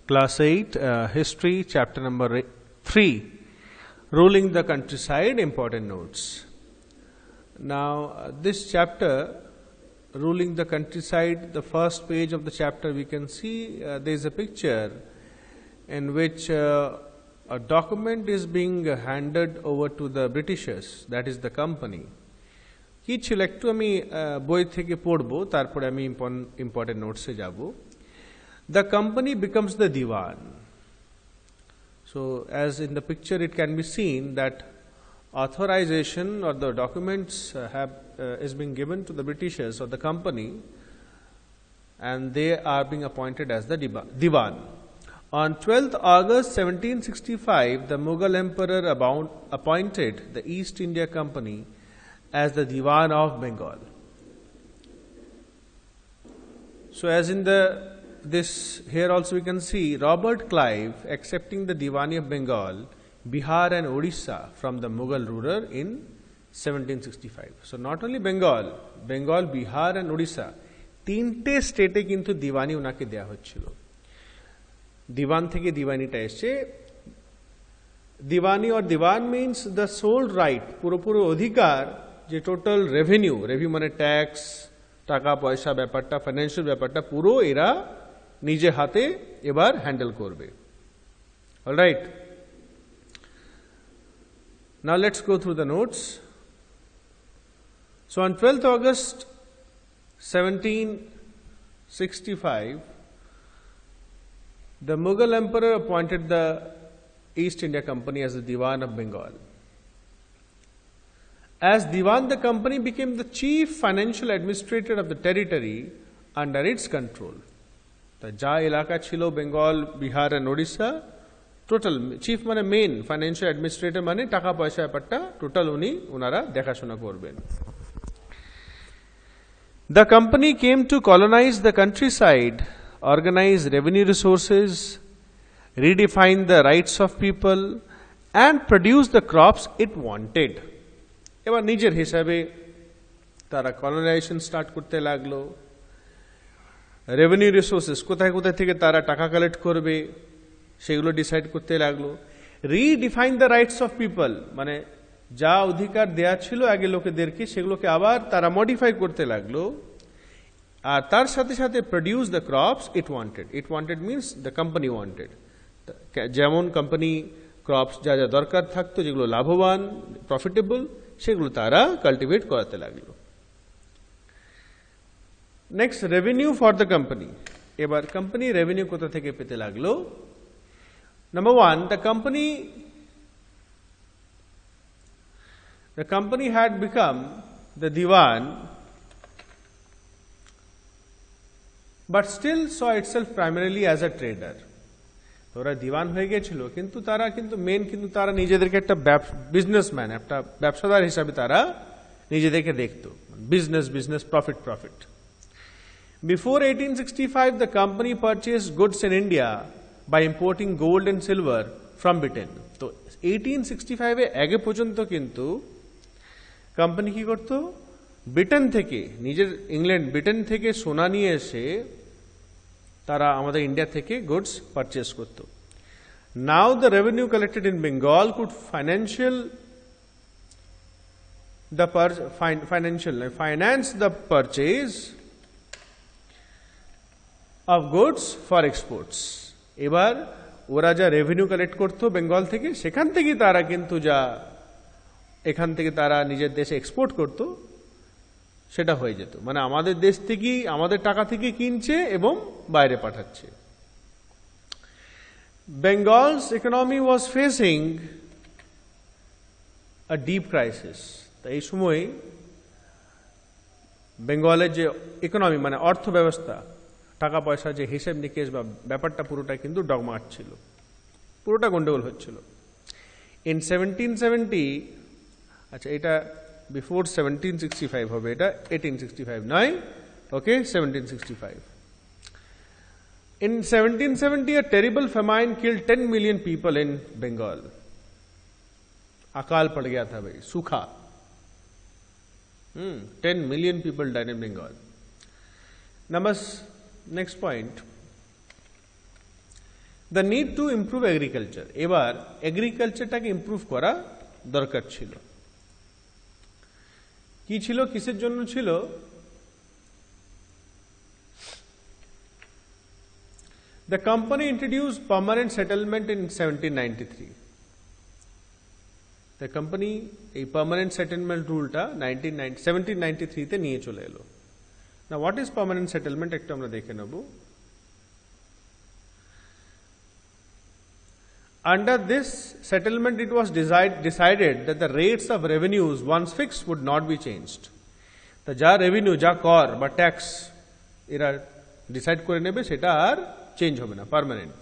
Class 8, History, chapter number 3, Ruling the Countryside, important notes. Now, this chapter, Ruling the Countryside, the first page of the chapter, we can see there is a picture in which a document is being handed over to the Britishers, that is the company. কি ছিল একটু আমি বই থেকে পড়বো তারপরে আমি important নোটসে যাব. The company becomes the diwan. So as in the picture it can be seen that authorization or the documents is being given to the Britishers or the company, and they are being appointed as the diwan. On 12th August 1765, the Mughal emperor appointed the East India Company as the Diwan of Bengal. So as in this here also we can see Robert Clive accepting the Diwani of Bengal, Bihar and Odisha from the Mughal ruler in 1765. So not only Bengal, Bihar and Odisha, তিনটে স্টেটে কিন্তু দিওয়ানি ওনাকে দেয়া হচ্ছিল. দিওয়ান থেকে দিওয়ানিটা এসছে. দিওয়ানি or Diwan means the sole right, পুরোপুরি অধিকার, যে টোটাল রেভিনিউ মানে ট্যাক্স, টাকা পয়সা ব্যাপারটা, ফাইন্যান্সিয়াল ব্যাপারটা পুরো এরা নিজে হাতে এবার হ্যান্ডেল করবে. Alright, now let's go through the notes. So on 12th August 1765, the Mughal emperor appointed the East India Company as the Diwan of Bengal. As Diwan, the company became the chief financial administrator of the territory under its control. The যা এলাকা ছিল Bengal, Bihar and Odisha, total chief মানে main financial administrator, মানে টাকা পয়সা ব্যাপারটা total ওনারা দেখাশোনা করবেন. The company came to colonize the countryside, organize revenue resources, redefine the rights of people, and produce the crops it wanted. এবার নিজের হিসাবে তারা কলোনাইজেশন স্টার্ট করতে লাগলো. রেভিনিউ রিসোর্সেস কোথায় কোথায় থেকে তারা টাকা কালেক্ট করবে সেগুলো ডিসাইড করতে লাগলো. Redefine the rights of people, মানে যা অধিকার দেয়া ছিল আগে লোকেদেরকে সেগুলোকে আবার তারা মডিফাই করতে লাগলো. আর তার সাথে সাথে produce the crops it wanted means the company wanted. যেমন কোম্পানি ক্রপস যা যা দরকার থাকতো, যেগুলো লাভবান, প্রফিটেবল, সেগুলো তারা কাল্টিভেট করাতে লাগলো. Next, revenue for the company. এবার কোম্পানি রেভিনিউ কোথা থেকে পেতে লাগলো? Number 1, the company had become the diwan but still saw itself primarily as a trader. ওরা দিওয়ান হয়ে গেছিল কিন্তু তারা তারা নিজেদেরকে একটা বিজনেসম্যান, একটা ব্যবসাদার হিসাবে তারা নিজেদেরকে দেখতো. Business, profit. Before 1865, the company purchased goods in India by importing gold and silver from Britain. তো 1865 আগে পর্যন্ত কিন্তু কোম্পানি কি করত? ব্রিটেন থেকে, ব্রিটেন থেকে সোনা নিয়ে এসে তারা আমাদের ইন্ডিয়া থেকে গুডস পারচেস করত. Now the revenue collected in Bengal could finance the purchase of goods for exports. এবার ওরা যা রেভিনিউ কালেক্ট করতো বেঙ্গল থেকে, সেখান থেকে তারা কিন্তু এখান থেকে তারা নিজের দেশে এক্সপোর্ট করত, সেটা হয়ে যেত. মানে আমাদের দেশ থেকেই, আমাদের টাকা থেকে কিনছে এবং বাইরে পাঠাচ্ছে. Bengal's economy was facing a deep crisis. তো এই সময় বেঙ্গলের যে ইকোনমি মানে অর্থ ব্যবস্থা, টাকা পয়সা যে হিসেব নিকেশ বা ব্যাপারটা পুরোটা কিন্তু ডগমাট ছিল, পুরোটা গন্ডগোল হচ্ছিল. ইন 1770, আচ্ছা এটা বিফোর 1765 হবে, এটা 1865 নয়, ওকে, 1765. In 1770, a terrible famine killed 10 million people in Bengal. अकाल पड़ गया था भाई, सूखा. 10 million people died in Bengal. Next point. The need to improve agriculture, এবার এগ্রিকালচারটাকে ইমপ্রুভ করা দরকার ছিল। কি ছিল, কিসের জন্য ছিল? The company introduced permanent settlement in 1793. The company এই permanent settlement রুলটা 1793 তে নিয়ে চলে এলো। Now what is permanent settlement একটু আমরা দেখে নেব। Under this settlement it was decided that the rates of revenues once fixed would not be changed. তা যা রেভিনিউ, যা কর বা ট্যাক্স এরা ডিসাইড করে নেবে, সেটা আর চেঞ্জ হবে না, permanent.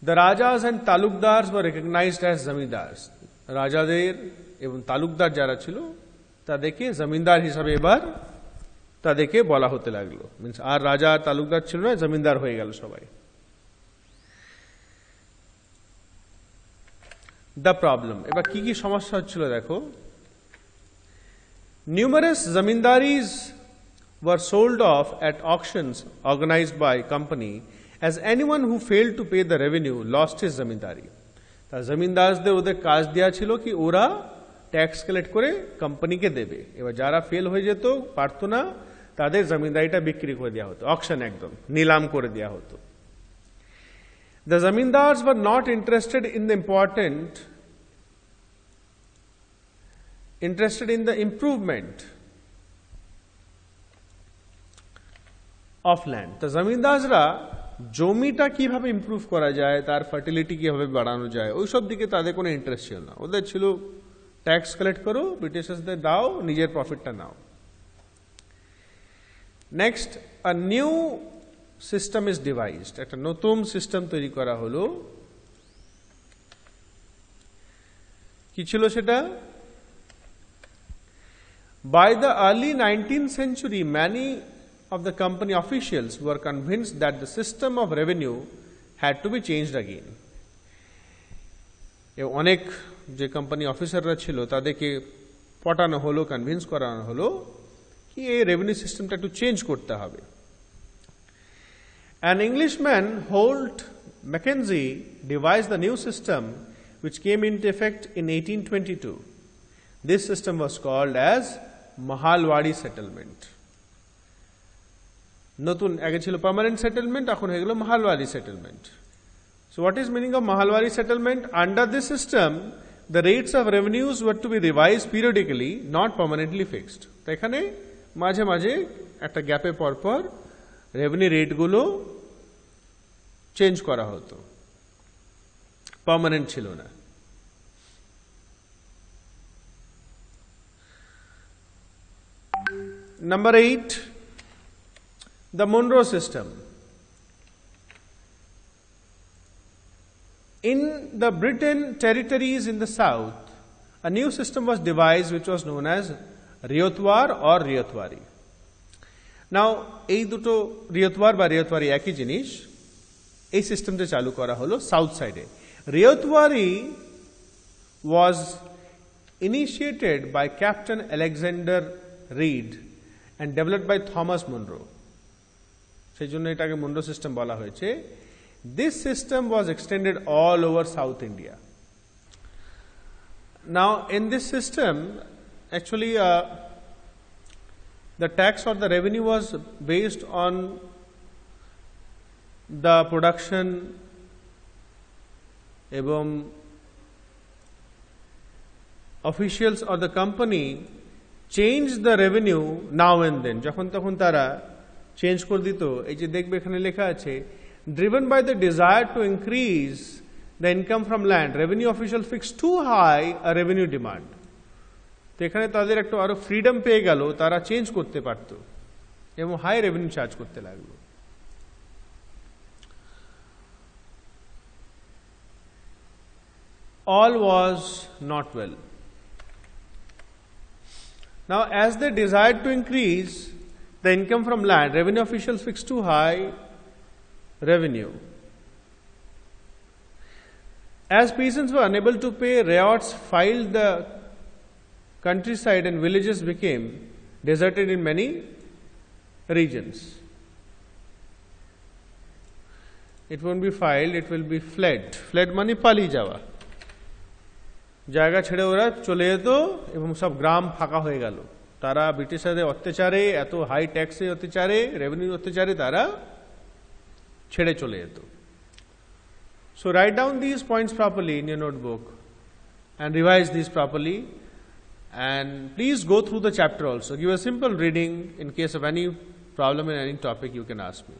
The Rajas and Talukdars were recognized as zamindars. রাজাদের এবং তালুকদার যারা ছিল তাদেরকে জমিদার হিসাবে এবার তাদেরকে বলা হতে লাগলো। মিনস আর রাজা আর তালুকদার ছিল না, জমিদার হয়ে গেল সবাই। দ্য প্রবলেম, এবার কি কি সমস্যা হচ্ছিল দেখো। Numerous zamindaris were sold off at auctions organized by company, as anyone who failed to pay the revenue lost his zamindari. তা জমিদারদের ওদের কাজ দেওয়া ছিল কি ওরা ট্যাক্স কালেক্ট করে কোম্পানিকে দেবে। এবার যারা ফেল হয়ে যেত, পারতো না, তাদের জমিদারিটা বিক্রি করে দেওয়া হতো, অকশন একদম নিলাম করে দেওয়া হতো। The zamindars were not interested in the improvement of land. তো জমিদাররা জমিটা কিভাবে ইমপ্রুভ করা যায়, তার ফার্টিলিটি কিভাবে বাড়ানো যায়, ওইসব দিকে তাদের কোনো ইন্টারেস্ট ছিল না। ওদের ছিল ট্যাক্স কালেক্ট করো, ব্রিটিশার্সদের দাও, নিজের প্রফিটটা নাও। Next, a new system is devised, একটা নতুন সিস্টেম তৈরি করা হলো। কি ছিল সেটা? By the early 19th century, many of the company officials were convinced that the system of revenue had to be changed again. অনেক যে কোম্পানি অফিসাররা ছিল তাদেরকে পটানো হলো, কনভিন্স করানো হলো কি এই রেভিনিউ সিস্টেমটা একটু চেঞ্জ করতে হবে। An Englishman, Holt Mackenzie, devised the new system which came into effect in 1822. This system was called as Mahalwadi settlement. নতুন আগে ছিল পার্মানেন্ট সেটেলমেন্ট, এখন হয়ে গেল মাহালওয়ারি settlement. So what is meaning of Mahalwadi settlement? Under this system, the rates of revenues were to be revised periodically, not permanently fixed. তো এখানে মাঝে মাঝে একটা গ্যাপে পর পর রেভিনিউ রেটগুলো চেঞ্জ করা হতো, পার্মানেন্ট ছিল না। Number 8, the Monroe system. In the Britain territories in the south, a new system was devised which was known as Riyotwar or Riyotwari. Now, এই দুটো রিয়তওয়ার বা রিয়তওয়ারি একই জিনিস। এই সিস্টেমটা চালু করা হলো সাউথ সাইডে। রিয়তওয়ারি was initiated by Captain Alexander Reed and developed by Thomas Monroe. সেই জন্য এটাকে মনরো সিস্টেম বলা হয়েছে। This system was extended all over South India. Now, in this system, actually, the tax or the revenue was based on the production এবং officials or the company change the revenue now and then. যখন তখন তারা change করে দিত। এই যে দেখবে এখানে লেখা আছে, driven by the desire to increase the income from land, revenue officials fixed too high a revenue demand. তো এখানে তাদের একটু আরো ফ্রিডম পেয়ে গেল, তারা চেঞ্জ করতে পারত এবং হাই রেভিনিউ চার্জ করতে লাগলো। All was not well. Now, as they desired to increase the income from land, revenue officials fixed too high revenue. As peasants were unable to pay, riots filed the countryside and villages became deserted in many regions. It won't be filed, it will be fled. Fled মানে পালিয়ে যাওয়া, জায়গা ছেড়ে ওরা চলে যেত এবং সব গ্রাম ফাঁকা হয়ে গেল। তারা ব্রিটিশারদের অত্যাচারে, এত হাই ট্যাক্সের অত্যাচারে, রেভিনিউ অত্যাচারে তারা ছেড়ে চলে যেত। So write down these points properly in your notebook and revise these properly, and please go through the chapter also. Give a simple reading. In case of any problem in any topic, you can ask me.